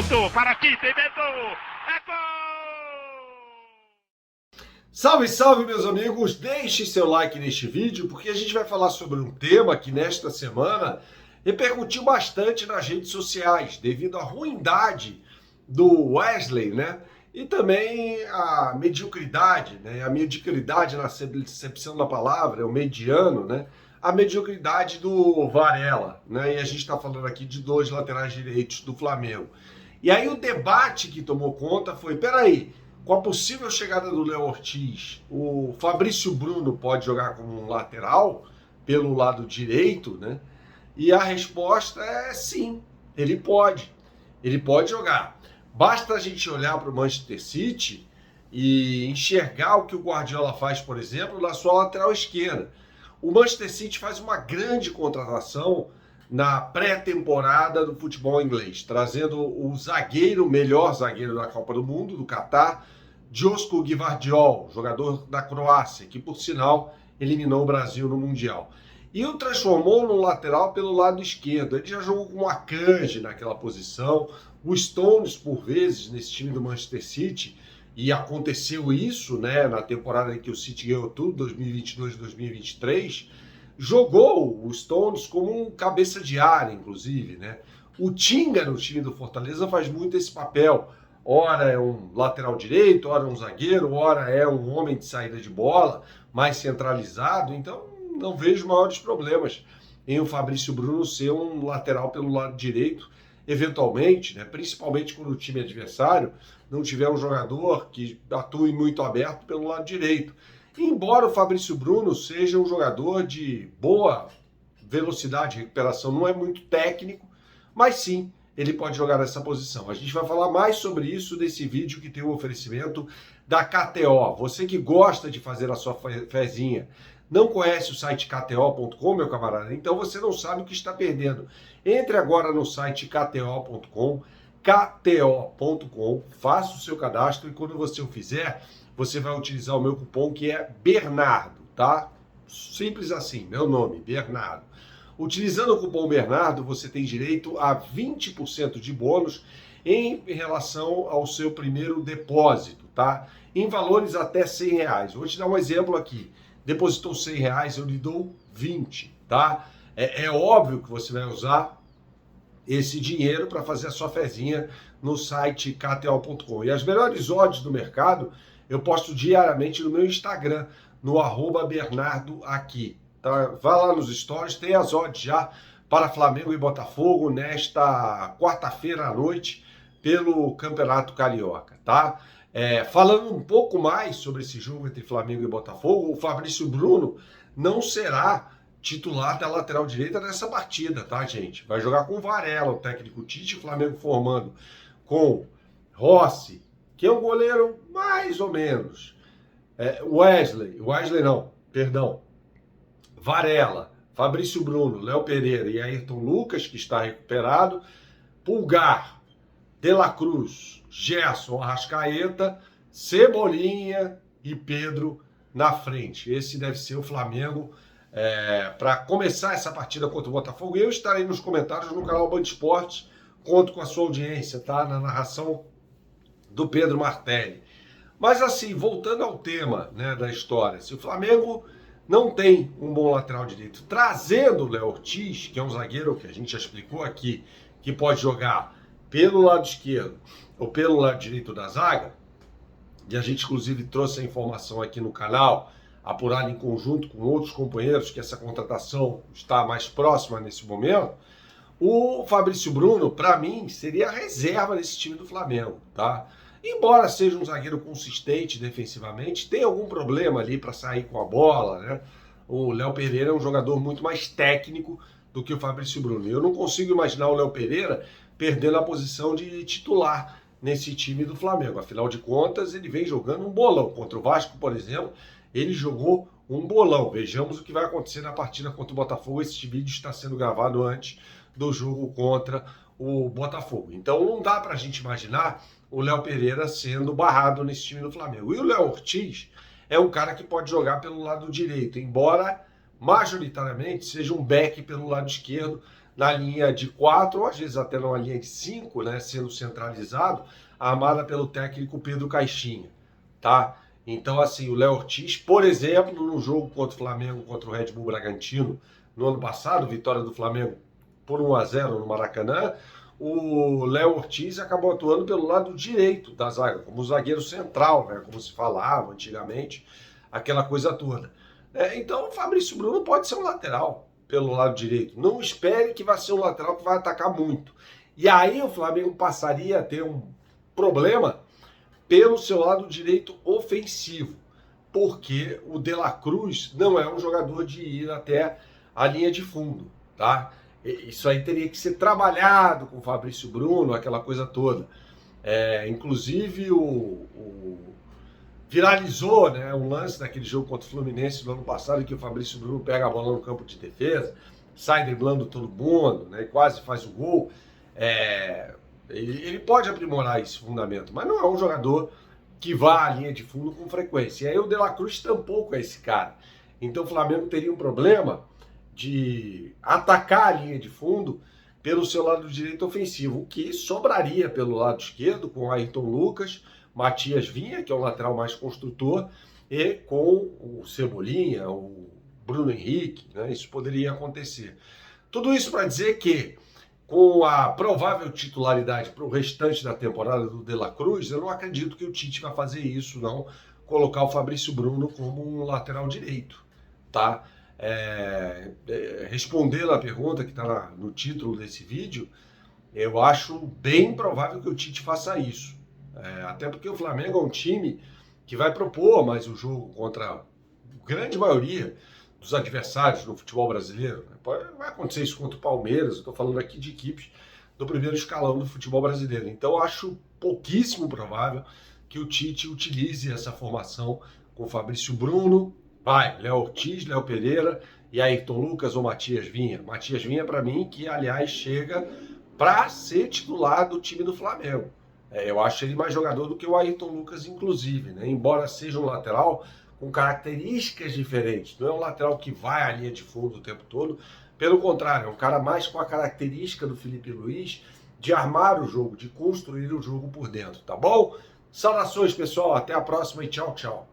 Voltou para aqui, tem Beto. É gol! Salve, salve, meus amigos! Deixe seu like neste vídeo, porque a gente vai falar sobre um tema que nesta semana repercutiu bastante nas redes sociais, devido à ruindade do Wesley, né? E também a mediocridade, né? A mediocridade na acepção da palavra, é o mediano, né? A mediocridade do Varela, né? E a gente está falando aqui de dois laterais direitos do Flamengo. E aí o debate que tomou conta foi, peraí, com a possível chegada do Léo Ortiz, o Fabrício Bruno pode jogar como um lateral pelo lado direito, né? E a resposta é sim, ele pode. Ele pode jogar. Basta a gente olhar para o Manchester City e enxergar o que o Guardiola faz, por exemplo, na sua lateral esquerda. O Manchester City faz uma grande contratação na pré-temporada do futebol inglês, trazendo o zagueiro, melhor zagueiro da Copa do Mundo, do Catar, Josko Gvardiol, jogador da Croácia, que, por sinal, eliminou o Brasil no Mundial. E o transformou no lateral pelo lado esquerdo. Ele já jogou com o Akanji naquela posição, o Stones, por vezes, nesse time do Manchester City, e aconteceu isso, né, na temporada em que o City ganhou tudo, 2022 e 2023, jogou o Stones como um cabeça de área, inclusive, né? O Tinga, no time do Fortaleza, faz muito esse papel. Ora é um lateral direito, ora um zagueiro, ora é um homem de saída de bola, mais centralizado. Então, não vejo maiores problemas em o Fabrício Bruno ser um lateral pelo lado direito, eventualmente, né? Principalmente quando o time adversário não tiver um jogador que atue muito aberto pelo lado direito. Embora o Fabrício Bruno seja um jogador de boa velocidade de recuperação, não é muito técnico, mas sim, ele pode jogar nessa posição. A gente vai falar mais sobre isso nesse vídeo que tem um oferecimento da KTO. Você que gosta de fazer a sua fezinha, não conhece o site kto.com, meu camarada? Então você não sabe o que está perdendo. Entre agora no site kto.com, faça o seu cadastro e quando você o fizer, você vai utilizar o meu cupom que é Bernardo, tá? Simples assim, meu nome, Bernardo. Utilizando o cupom Bernardo, você tem direito a 20% de bônus em relação ao seu primeiro depósito, tá? Em valores até R$100. Vou te dar um exemplo aqui. Depositou R$100, eu lhe dou 20, tá? É óbvio que você vai usar esse dinheiro para fazer a sua fezinha no site kto.com. E as melhores odds do mercado eu posto diariamente no meu Instagram, no @BernardoAqui. Tá? Vá lá nos stories, tem as odds já para Flamengo e Botafogo nesta quarta-feira à noite pelo Campeonato Carioca, tá? Falando um pouco mais sobre esse jogo entre Flamengo e Botafogo, o Fabrício Bruno não será titular da lateral direita nessa partida, tá, gente? Vai jogar com o Varela, o técnico Tite, o Flamengo formando com Rossi, que é um goleiro mais ou menos. Varela, Fabrício Bruno, Léo Pereira e Ayrton Lucas, que está recuperado, Pulgar, De La Cruz, Gerson, Arrascaeta, Cebolinha e Pedro na frente. Esse deve ser o Flamengo para começar essa partida contra o Botafogo. E eu estarei nos comentários no canal Band Esportes, conto com a sua audiência, tá? Na narração do Pedro Martelli. Mas assim, voltando ao tema, né, da história, se o Flamengo não tem um bom lateral direito, trazendo o Léo Ortiz, que é um zagueiro que a gente já explicou aqui, que pode jogar pelo lado esquerdo ou pelo lado direito da zaga, e a gente inclusive trouxe a informação aqui no canal, apurada em conjunto com outros companheiros, que essa contratação está mais próxima nesse momento, o Fabrício Bruno, para mim, seria a reserva desse time do Flamengo, tá? Embora seja um zagueiro consistente defensivamente, tem algum problema ali para sair com a bola, né? O Léo Pereira é um jogador muito mais técnico do que o Fabrício Bruno. Eu não consigo imaginar o Léo Pereira perdendo a posição de titular nesse time do Flamengo. Afinal de contas, ele vem jogando um bolão. Contra o Vasco, por exemplo, ele jogou um bolão. Vejamos o que vai acontecer na partida contra o Botafogo. Esse vídeo está sendo gravado antes do jogo contra o Botafogo. Então não dá para a gente imaginar o Léo Pereira sendo barrado nesse time do Flamengo. E o Léo Ortiz é um cara que pode jogar pelo lado direito, embora majoritariamente, seja um back pelo lado esquerdo, na linha de 4, ou às vezes até numa linha de 5, né, sendo centralizado, armada pelo técnico Pedro Caixinha, tá? Então, assim, o Léo Ortiz, por exemplo, no jogo contra o Flamengo, contra o Red Bull Bragantino, no ano passado, vitória do Flamengo por 1-0 no Maracanã, o Léo Ortiz acabou atuando pelo lado direito da zaga, como zagueiro central, né, como se falava antigamente, aquela coisa toda. Então, o Fabrício Bruno pode ser um lateral pelo lado direito. Não espere que vai ser um lateral que vai atacar muito. E aí o Flamengo passaria a ter um problema pelo seu lado direito ofensivo, porque o De La Cruz não é um jogador de ir até a linha de fundo, tá? Isso aí teria que ser trabalhado com o Fabrício Bruno, aquela coisa toda. Inclusive viralizou, né, um lance daquele jogo contra o Fluminense no ano passado, em que o Fabrício Bruno pega a bola no campo de defesa, sai driblando todo mundo, né, e quase faz o gol. Ele pode aprimorar esse fundamento, mas não é um jogador que vá à linha de fundo com frequência. E aí o De La Cruz tampouco é esse cara. Então o Flamengo teria um problema de atacar a linha de fundo pelo seu lado direito ofensivo, o que sobraria pelo lado esquerdo com o Ayrton Lucas, Matias Vinha, que é o lateral mais construtor, e com o Cebolinha, o Bruno Henrique, né? Isso poderia acontecer. Tudo isso para dizer que, com a provável titularidade para o restante da temporada do De La Cruz, eu não acredito que o Tite vai fazer isso, não, colocar o Fabrício Bruno como um lateral direito, tá? Respondendo a pergunta que está no título desse vídeo, eu acho bem provável que o Tite faça isso. Até porque o Flamengo é um time que vai propor mais o jogo contra a grande maioria dos adversários no futebol brasileiro. Vai acontecer isso contra o Palmeiras, eu estou falando aqui de equipes do primeiro escalão do futebol brasileiro. Então eu acho pouquíssimo provável que o Tite utilize essa formação com Fabrício Bruno, Léo Ortiz, Léo Pereira e Ayrton Lucas ou Matias Vinha. Matias Vinha, para mim, que aliás chega para ser titular do time do Flamengo. Eu acho ele mais jogador do que o Ayrton Lucas, inclusive, né? Embora seja um lateral com características diferentes. Não é um lateral que vai à linha de fundo o tempo todo. Pelo contrário, é um cara mais com a característica do Felipe Luiz de armar o jogo, de construir o jogo por dentro, tá bom? Saudações, pessoal. Até a próxima e tchau, tchau.